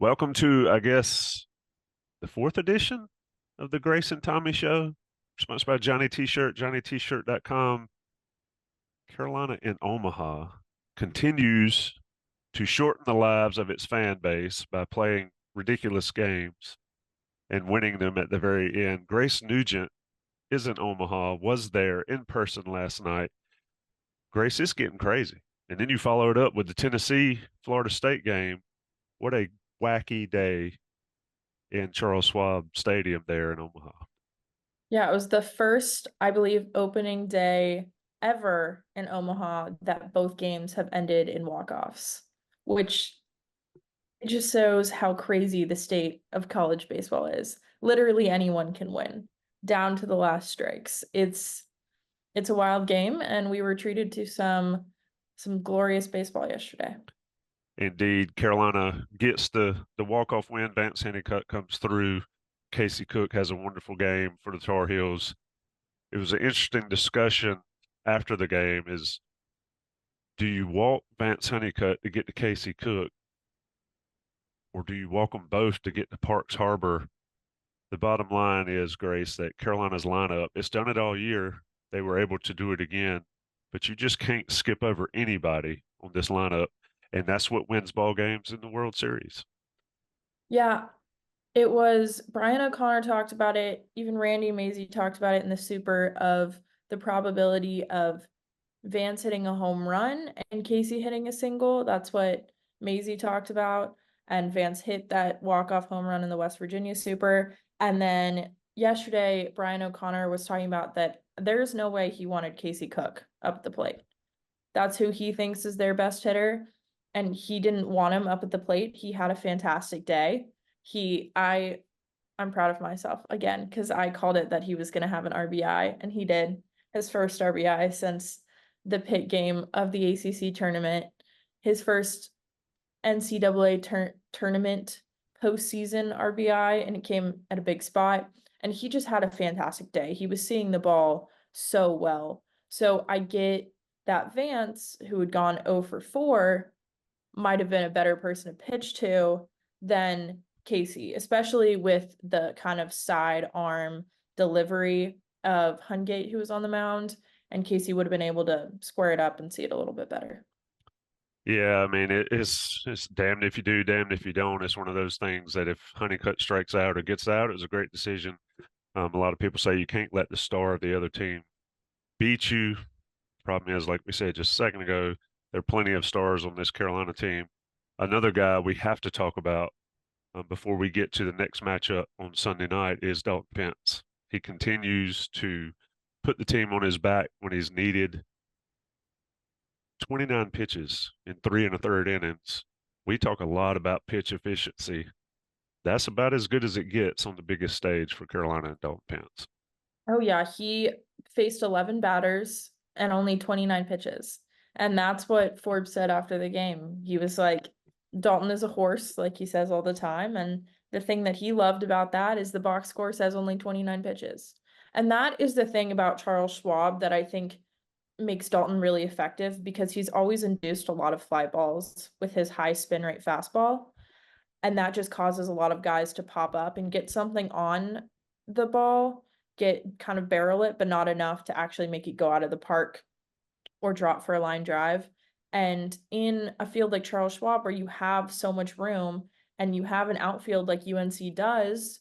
Welcome to, I guess, the fourth edition of the Grace and Tommy Show, sponsored by Johnny T-Shirt, JohnnyT-Shirt.com. Carolina in Omaha continues to shorten the lives of its fan base by playing ridiculous games and winning them at the very end. Grace Nugent is in Omaha, was there in person last night. Grace is getting crazy. And then you follow it up with the Tennessee Florida State game. What a wacky day in Charles Schwab Stadium there in Omaha. Yeah, it was the first, I believe, opening day ever in Omaha that both games have ended in walk-offs, which it just shows how crazy the state of college baseball is. Literally anyone can win, down to the last strikes. It's a wild game, and we were treated to some glorious baseball yesterday. Indeed, Carolina gets the walk-off win. Vance Honeycutt comes through. Casey Cook has a wonderful game for the Tar Heels. It was an interesting discussion after the game is, do you walk Vance Honeycutt to get to Casey Cook, or do you walk them both to get to Parks Harbor? The bottom line is, Grace, that Carolina's lineup, it's done it all year. They were able to do it again, but you just can't skip over anybody on this lineup, and that's what wins ball games in the World Series. Yeah, it was Brian O'Connor talked about it, even Randy Mazey talked about it in the Super of the probability of Vance hitting a home run and Casey hitting a single. That's what Maisie talked about. And Vance hit that walk-off home run in the West Virginia Super. And then yesterday, Brian O'Connor was talking about that there's no way he wanted Casey Cook up at the plate. That's who he thinks is their best hitter. And he didn't want him up at the plate. He had a fantastic day. I'm proud of myself again because I called it that he was going to have an RBI, and he did his first RBI since the pit game of the ACC tournament, his first NCAA tournament postseason RBI, and it came at a big spot. And he just had a fantastic day. He was seeing the ball so well. So I get that Vance, who had gone 0 for 4, might have been a better person to pitch to than Casey, especially with the kind of sidearm delivery of Hungate, who was on the mound, and Casey would have been able to square it up and see it a little bit better. Yeah, I mean it's damned if you do, damned if you don't. It's one of those things that if Honeycutt strikes out or gets out, it was a great decision. A lot of people say you can't let the star of the other team beat you. Problem is, like we said just a second ago, there are plenty of stars on this Carolina team. Another guy we have to talk about before we get to the next matchup on Sunday night is Dalton Pence. He continues to put the team on his back when he's needed. 29 pitches in 3 1/3 innings. We talk a lot about pitch efficiency. That's about as good as it gets on the biggest stage for Carolina and Dalton Pence. Oh yeah, he faced 11 batters and only 29 pitches. And that's what Forbes said after the game. He was like, Dalton is a horse, like he says all the time. And the thing that he loved about that is the box score says only 29 pitches. And that is the thing about Charles Schwab that I think makes Dalton really effective because he's always induced a lot of fly balls with his high spin rate fastball. And that just causes a lot of guys to pop up and get something on the ball, get kind of barrel it, but not enough to actually make it go out of the park or drop for a line drive. And in a field like Charles Schwab, where you have so much room and you have an outfield like UNC does,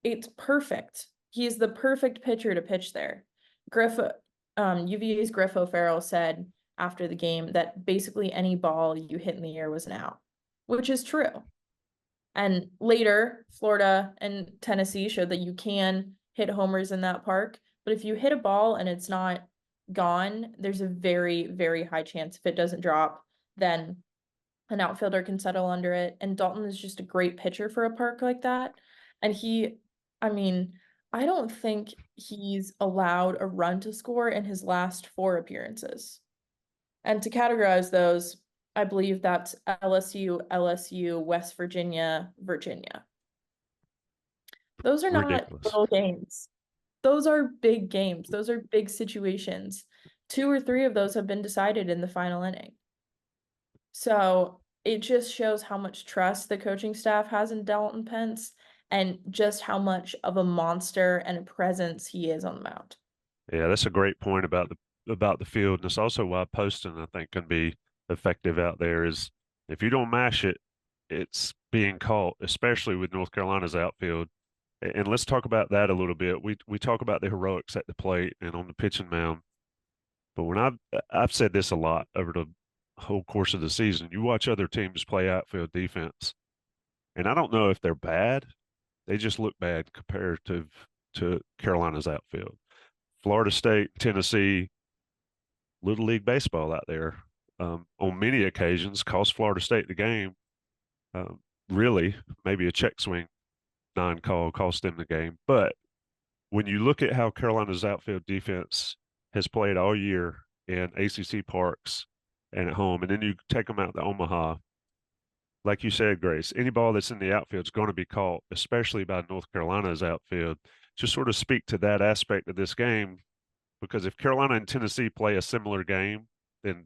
it's perfect. He's the perfect pitcher to pitch there. Griff, UVA's Griff O'Farrell said after the game that basically any ball you hit in the air was an out, which is true. And later, Florida and Tennessee showed that you can hit homers in that park. But if you hit a ball and it's not gone, there's a very, very high chance if it doesn't drop, then an outfielder can settle under it. And Dalton is just a great pitcher for a park like that. And I mean, I don't think he's allowed a run to score in his last 4 appearances. And to categorize those, I believe that's LSU, West Virginia, Virginia. Those are not Ridiculous. little games. Those are big games. Those are big situations. 2 or 3 of those have been decided in the final inning. So it just shows how much trust the coaching staff has in Dalton Pence and just how much of a monster and a presence he is on the mound. Yeah, that's a great point about the field, and it's also why posting I think can be effective out there. Is if you don't mash it, it's being caught, especially with North Carolina's outfield. And let's talk about that a little bit. We talk about the heroics at the plate and on the pitching mound, but when I've said this a lot over the whole course of the season, you watch other teams play outfield defense, and I don't know if they're bad. They just look bad comparative to Carolina's outfield. Florida State, Tennessee, Little League baseball out there on many occasions cost Florida State the game. Really, maybe a check swing non-call cost them the game. But when you look at how Carolina's outfield defense has played all year in ACC parks and at home, and then you take them out to Omaha, like you said, Grace, any ball that's in the outfield is going to be caught, especially by North Carolina's outfield. Just sort of speak to that aspect of this game, because if Carolina and Tennessee play a similar game, then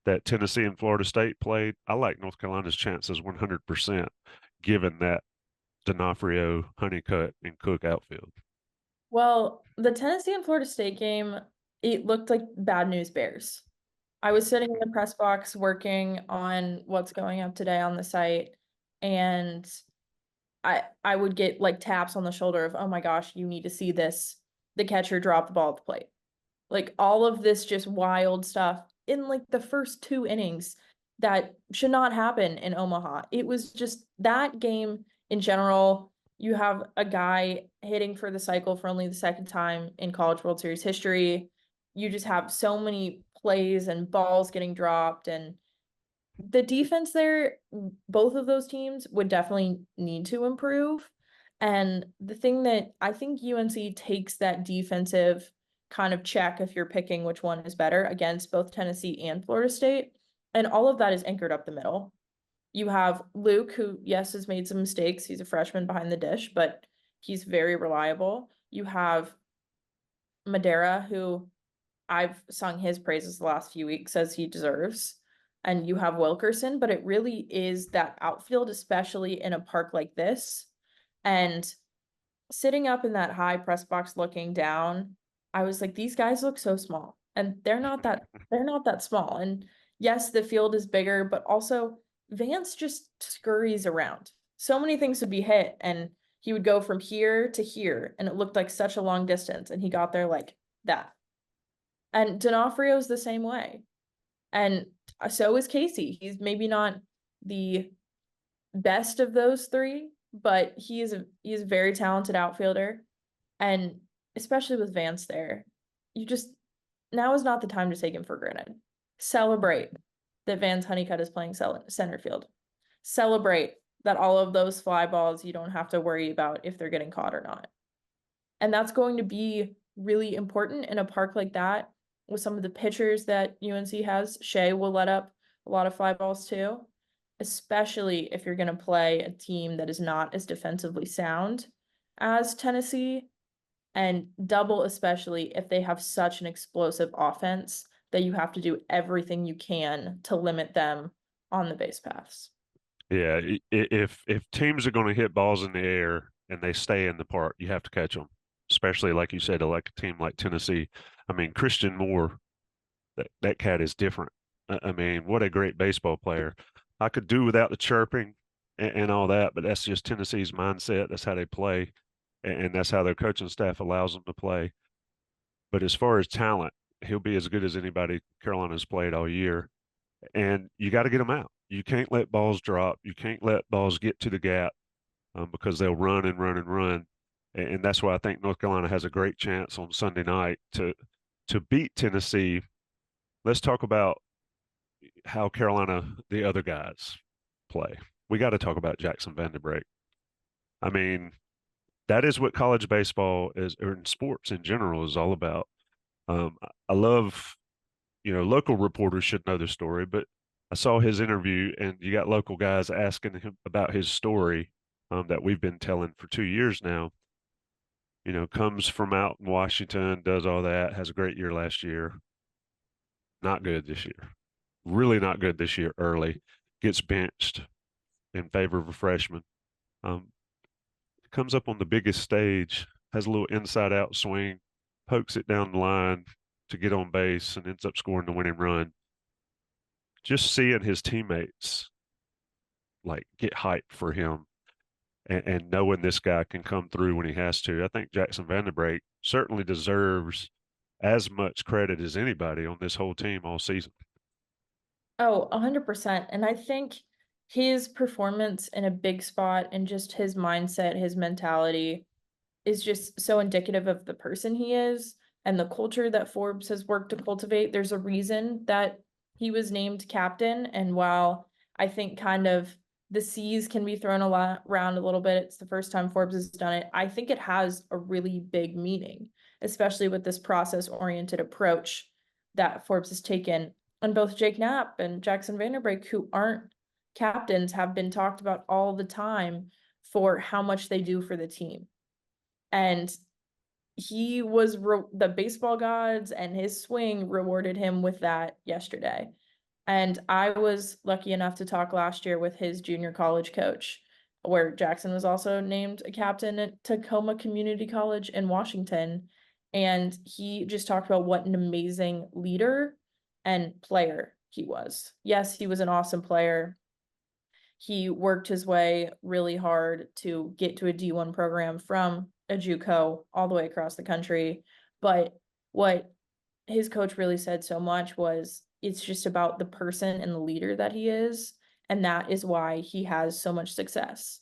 that Tennessee and Florida State played, I like North Carolina's chances 100%, given that D'Onofrio, Honeycutt, and Cook outfield. Well, the Tennessee and Florida State game, it looked like bad news bears. I was sitting in the press box working on what's going up today on the site, and I would get like taps on the shoulder of, oh my gosh, you need to see this. The catcher dropped the ball at the plate. Like all of this just wild stuff in like the first two innings that should not happen in Omaha. It was just that game in general. You have a guy hitting for the cycle for only the second time in College World Series history. You just have so many plays and balls getting dropped, and the defense there, both of those teams would definitely need to improve. And the thing that I think UNC takes that defensive kind of check if you're picking which one is better against both Tennessee and Florida State. And all of that is anchored up the middle. You have Luke, who, yes, has made some mistakes. He's a freshman behind the dish, but he's very reliable. You have Madera, who I've sung his praises the last few weeks as he deserves. And you have Wilkerson, but it really is that outfield, especially in a park like this. And sitting up in that high press box looking down, I was like, these guys look so small. And they're not that small. And yes, the field is bigger, but also Vance just scurries around. So many things would be hit, and he would go from here to here, and it looked like such a long distance, and he got there like that. And D'Onofrio's the same way. And so is Casey. He's maybe not the best of those three, but he is a very talented outfielder. And especially with Vance there, you just now is not the time to take him for granted. Celebrate that Vance Honeycutt is playing center field. Celebrate that all of those fly balls you don't have to worry about if they're getting caught or not. And that's going to be really important in a park like that with some of the pitchers that UNC has. Shea will let up a lot of fly balls too, especially if you're going to play a team that is not as defensively sound as Tennessee, and double especially if they have such an explosive offense that you have to do everything you can to limit them on the base paths. Yeah, if teams are going to hit balls in the air and they stay in the park, you have to catch them. Especially like you said, like a team like Tennessee. I mean, Christian Moore, that cat is different. I mean, what a great baseball player. I could do without the chirping and all that, but that's just Tennessee's mindset. That's how they play, and that's how their coaching staff allows them to play. But as far as talent, he'll be as good as anybody Carolina's played all year. And you got to get them out. You can't let balls drop. You can't let balls get to the gap because they'll run and run and run. And that's why I think North Carolina has a great chance on Sunday night to beat Tennessee. Let's talk about how Carolina, the other guys, play. We got to talk about Jackson Vanderbreak. I mean, that is what college baseball is, or in sports in general, is all about. I love, local reporters should know the story, but I saw his interview, and you got local guys asking him about his story that we've been telling for 2 years now. Comes from out in Washington, does all that, has a great year last year. Not good this year. Really not good this year early. gets benched in favor of a freshman. Um, Comes up on the biggest stage, has a little inside out swing, pokes it down the line to get on base, and ends up scoring the winning run. Just seeing his teammates like get hyped for him and knowing this guy can come through when he has to. I think Jackson Vanderbreak certainly deserves as much credit as anybody on this whole team all season. Oh, 100%. And I think his performance in a big spot and just his mindset, his mentality is just so indicative of the person he is and the culture that Forbes has worked to cultivate. There's a reason that he was named captain. And while I think kind of the C's can be thrown around a little bit, it's the first time Forbes has done it. I think it has a really big meaning, especially with this process-oriented approach that Forbes has taken. And both Jake Knapp and Jackson Vanderbreak, who aren't captains, have been talked about all the time for how much they do for the team. And he was the baseball gods and his swing rewarded him with that yesterday. And I was lucky enough to talk last year with his junior college coach, where Jackson was also named a captain at Tacoma Community College in Washington. And he just talked about what an amazing leader and player he was. Yes, he was an awesome player. He worked his way really hard to get to a D1 program from a JUCO all the way across the country. But what his coach really said so much was it's just about the person and the leader that he is. And that is why he has so much success.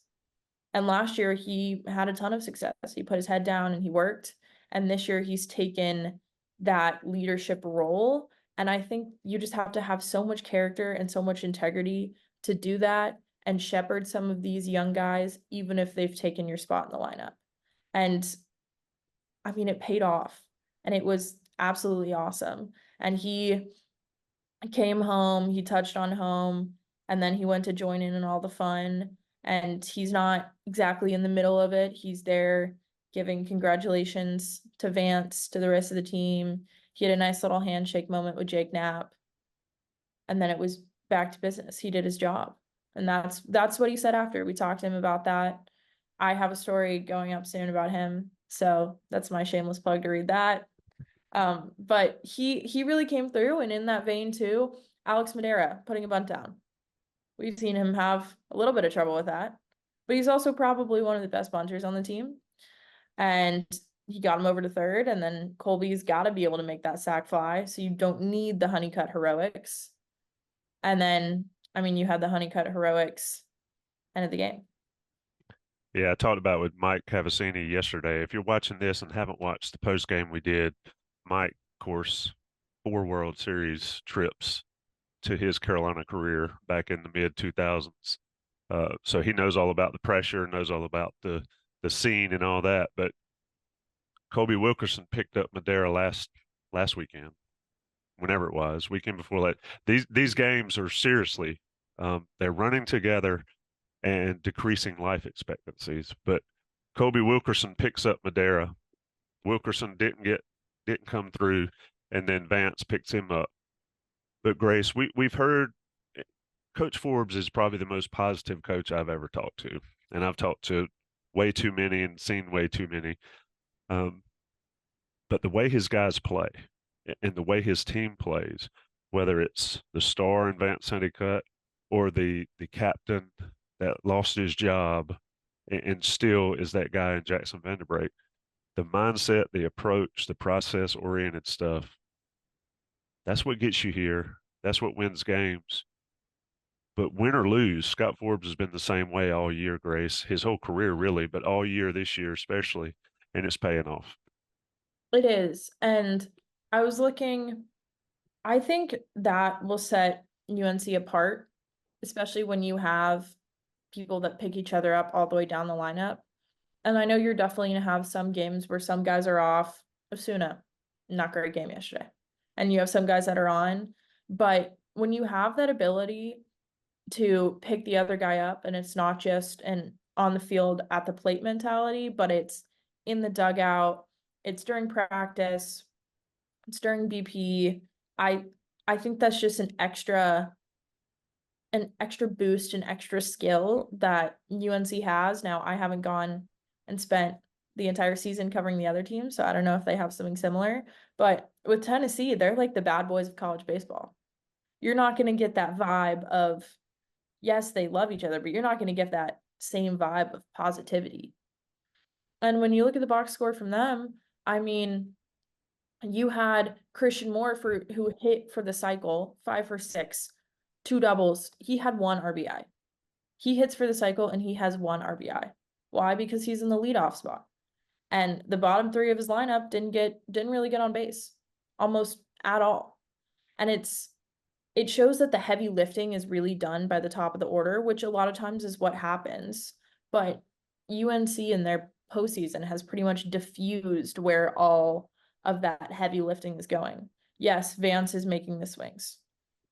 And last year he had a ton of success. He put his head down and he worked. And this year he's taken that leadership role. And I think you just have to have so much character and so much integrity to do that and shepherd some of these young guys, even if they've taken your spot in the lineup. And I mean, it paid off and it was absolutely awesome. And he came home, he touched on home, and then he went to join in all the fun. And he's not exactly in the middle of it. He's there giving congratulations to Vance, to the rest of the team. He had a nice little handshake moment with Jake Knapp. And then it was back to business. He did his job. And that's what he said after. We talked to him about that. I have a story going up soon about him. So that's my shameless plug to read that. But he really came through, and in that vein too, Alex Madera putting a bunt down. We've seen him have a little bit of trouble with that, but he's also probably one of the best bunters on the team. And he got him over to third, and then Colby's got to be able to make that sac fly, so you don't need the Honeycutt heroics. And then, I mean, you had the Honeycutt heroics end of the game. Yeah, I talked about it with Mike Cavassini yesterday. If you're watching this and haven't watched the post game we did, Mike, of course, 4 World Series trips to his Carolina career back in the mid 2000s. So he knows all about the pressure, knows all about the scene and all that. But Colby Wilkerson picked up Madera last weekend, whenever it was, weekend before that. These games are seriously, they're running together and decreasing life expectancies. But Colby Wilkerson picks up Madera. Wilkerson didn't come through, and then Vance picks him up. But Grace, we've heard Coach Forbes is probably the most positive coach I've ever talked to, and I've talked to way too many and seen way too many. Um, but the way his guys play and the way his team plays, whether it's the star in Vance Honeycutt or the captain that lost his job and still is that guy in Jackson Vanderbreak, the mindset, the approach, the process oriented stuff, that's what gets you here. That's what wins games. But win or lose, Scott Forbes has been the same way all year, Grace, his whole career, really, but all year this year, especially, and it's paying off. It is. And I was looking, I think that will set UNC apart, especially when you have people that pick each other up all the way down the lineup. And I know you're definitely going to have some games where some guys are off. Osuna, not great game yesterday. And you have some guys that are on. But when you have that ability to pick the other guy up, and it's not just an on the field at the plate mentality, but it's in the dugout, it's during practice, it's during BP. I I think that's just an extra an extra boost and extra skill that UNC has. Now, I haven't gone and spent the entire season covering the other team, so I don't know if they have something similar. But with Tennessee, they're like the bad boys of college baseball. You're not going to get that vibe of, yes, they love each other, but you're not going to get that same vibe of positivity. And when you look at the box score from them, I mean, you had Christian Moore who hit for the cycle 5 for 6, 2 doubles. He had 1 RBI. He hits for the cycle and he has 1 RBI. Why? Because he's in the leadoff spot. And the bottom three of his lineup didn't really get on base almost at all. And it shows that the heavy lifting is really done by the top of the order, which a lot of times is what happens. But UNC in their postseason has pretty much diffused where all of that heavy lifting is going. Yes, Vance is making the swings.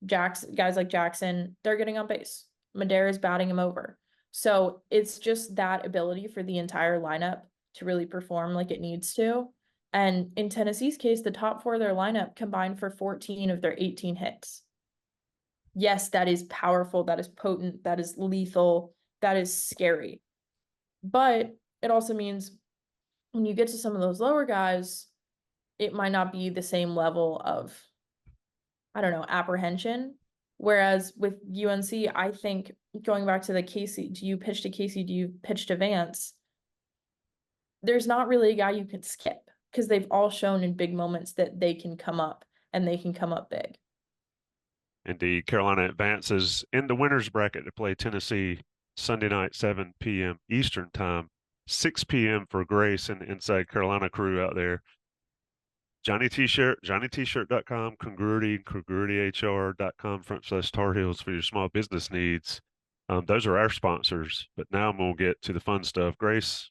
Guys like Jackson, they're getting on base. Madera is batting him over. So it's just that ability for the entire lineup to really perform like it needs to. And in Tennessee's case, the top four of their lineup combined for 14 of their 18 hits. Yes, that is powerful, that is potent, that is lethal, that is scary. But it also means when you get to some of those lower guys, it might not be the same level of, I don't know, apprehension. Whereas with UNC, I think going back to the Casey, do you pitch to Casey? Do you pitch to Vance? There's not really a guy you can skip because they've all shown in big moments that they can come up and they can come up big. Indeed, Carolina advances in the winners bracket to play Tennessee Sunday night, 7 p.m. Eastern time, 6 p.m. for Grace and Inside Carolina crew out there. Johnny T-shirt, JohnnyT-shirt.com, congruityhr.com, /Tar Heels for your small business needs. Those are our sponsors, but now we'll get to the fun stuff. Grace,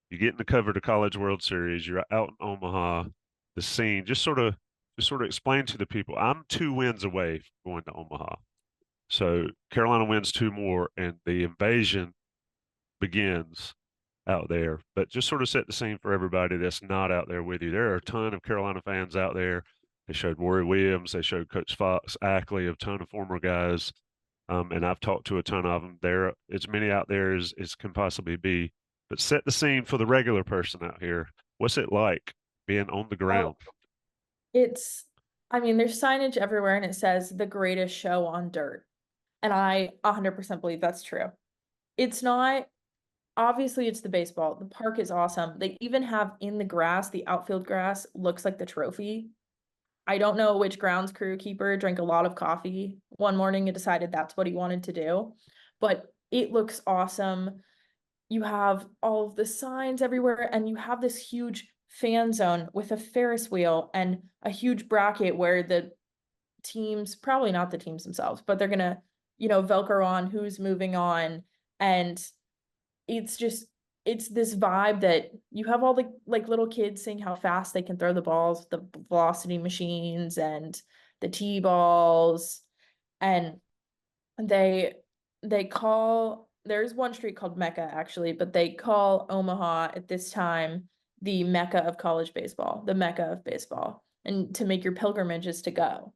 you get in the cover of the College World Series. You're out in Omaha, the scene. Just sort of explain to the people. I'm 2 wins away from going to Omaha. So Carolina wins 2 more, and the invasion begins out there. But just sort of set the scene for everybody that's not out there with you. There are a ton of Carolina fans out there. They showed Rory Williams. They showed Coach Fox, Ackley, a ton of former guys. And I've talked to a ton of them. There are as many out there as can possibly be. But set the scene for the regular person out here. What's it like being on the ground? Oh, I mean, there's signage everywhere and it says the greatest show on dirt. And I 100% believe that's true. It's not, obviously, it's the baseball. The park is awesome. They even have in the grass, the outfield grass looks like the trophy. I don't know which grounds crew keeper drank a lot of coffee one morning and decided that's what he wanted to do, but it looks awesome. You have all of the signs everywhere, and you have this huge fan zone with a Ferris wheel and a huge bracket where the teams, probably not the teams themselves, but they're gonna, Velcro on who's moving on. And it's just, it's this vibe that you have all the like little kids seeing how fast they can throw the balls, the velocity machines and the T-balls. And they call, there's one street called Mecca actually, but they call Omaha at this time the Mecca of college baseball, the Mecca of baseball, and to make your pilgrimages to go.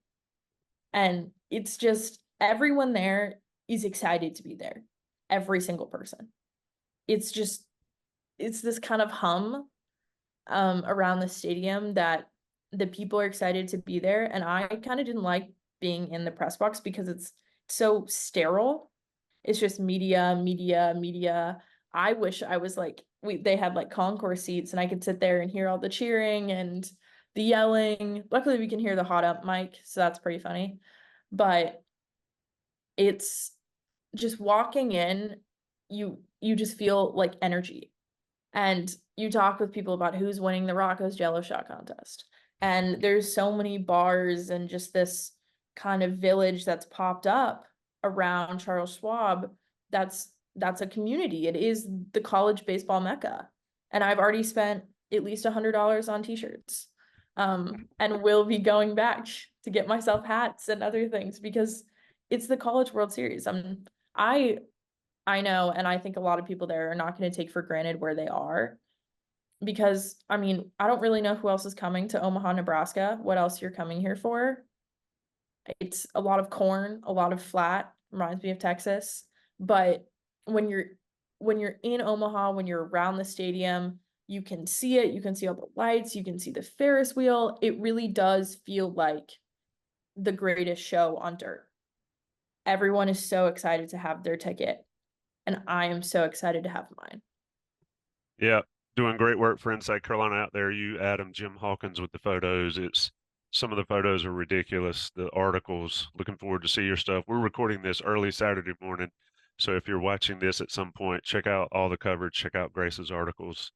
And it's just everyone there is excited to be there. Every single person. It's just, it's this kind of hum around the stadium that the people are excited to be there. And I kind of didn't like being in the press box because it's so sterile. It's just media, media, media. I wish I was like, they had like concourse seats and I could sit there and hear all the cheering and the yelling. Luckily, we can hear the hot up mic, so that's pretty funny. But it's just walking in, you just feel like energy. And you talk with people about who's winning the Rocco's Jello Shot contest. And there's so many bars and just this kind of village that's popped up around Charles Schwab. That's a community. It is the college baseball mecca. And I've already spent at least $100 on t-shirts. And will be going back to get myself hats and other things because it's the College World Series. I know, and I think a lot of people there are not going to take for granted where they are because, I mean, I don't really know who else is coming to Omaha, Nebraska, what else you're coming here for. It's a lot of corn, a lot of flat, reminds me of Texas. But when you're when you're in Omaha, when you're around the stadium, you can see it, you can see all the lights, you can see the Ferris wheel. It really does feel like the greatest show on dirt. Everyone is so excited to have their ticket, and I am so excited to have mine. Yeah, doing great work for Inside Carolina out there. You, Adam, Jim Hawkins with the photos. It's some of the photos are ridiculous. The articles. Looking forward to see your stuff. We're recording this early Saturday morning, so if you're watching this at some point, check out all the coverage. Check out Grace's articles.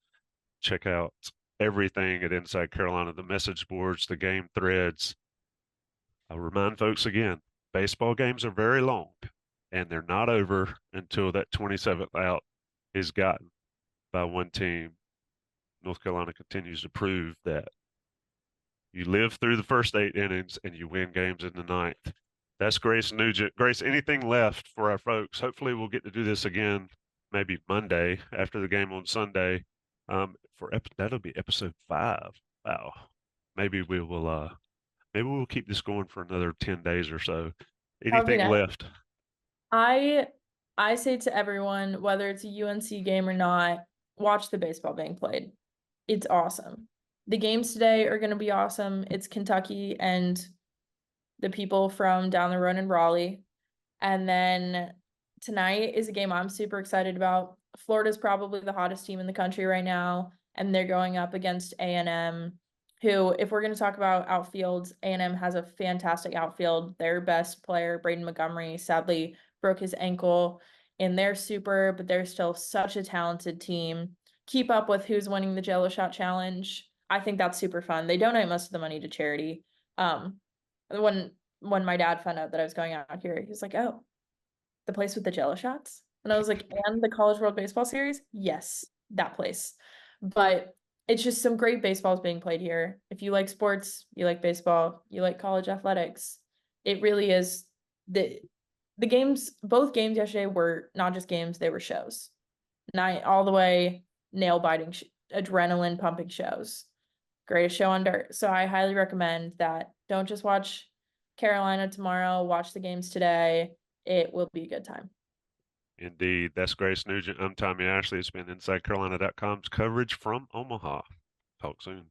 Check out everything at Inside Carolina. The message boards, the game threads. I'll remind folks again, baseball games are very long, and they're not over until that 27th out is gotten by one team. North Carolina continues to prove that you live through the first 8 innings and you win games in the ninth. That's Grace Nugent. Grace, anything left for our folks? Hopefully, we'll get to do this again maybe Monday after the game on Sunday. That'll be episode 5. Wow. Maybe we will. Maybe we'll keep this going for another 10 days or so. That would be Anything nice. left? I I say to everyone, whether it's a UNC game or not, watch the baseball being played. It's awesome. The games today are going to be awesome. It's Kentucky and the people from down the road in Raleigh. And then tonight is a game I'm super excited about. Florida's probably the hottest team in the country right now, and they're going up against A&M, who, if we're going to talk about outfields, A&M has a fantastic outfield. Their best player, Braden Montgomery, sadly broke his ankle in their super, but they're still such a talented team. Keep up with who's winning the Jello Shot Challenge. I think that's super fun. They donate most of the money to charity. When my dad found out that I was going out here, he was like, "Oh, the place with the Jello shots?" And I was like, "And the College World Baseball Series?" Yes, that place. But it's just some great baseballs being played here. If you like sports, you like baseball, you like college athletics, it really is the games, both games yesterday were not just games, they were shows. Night all the way nail biting, adrenaline pumping shows. Greatest show on dirt. So I highly recommend that. Don't just watch Carolina tomorrow, watch the games today. It will be a good time. Indeed. That's Grace Nugent. I'm Tommy Ashley. It's been InsideCarolina.com's coverage from Omaha. Talk soon.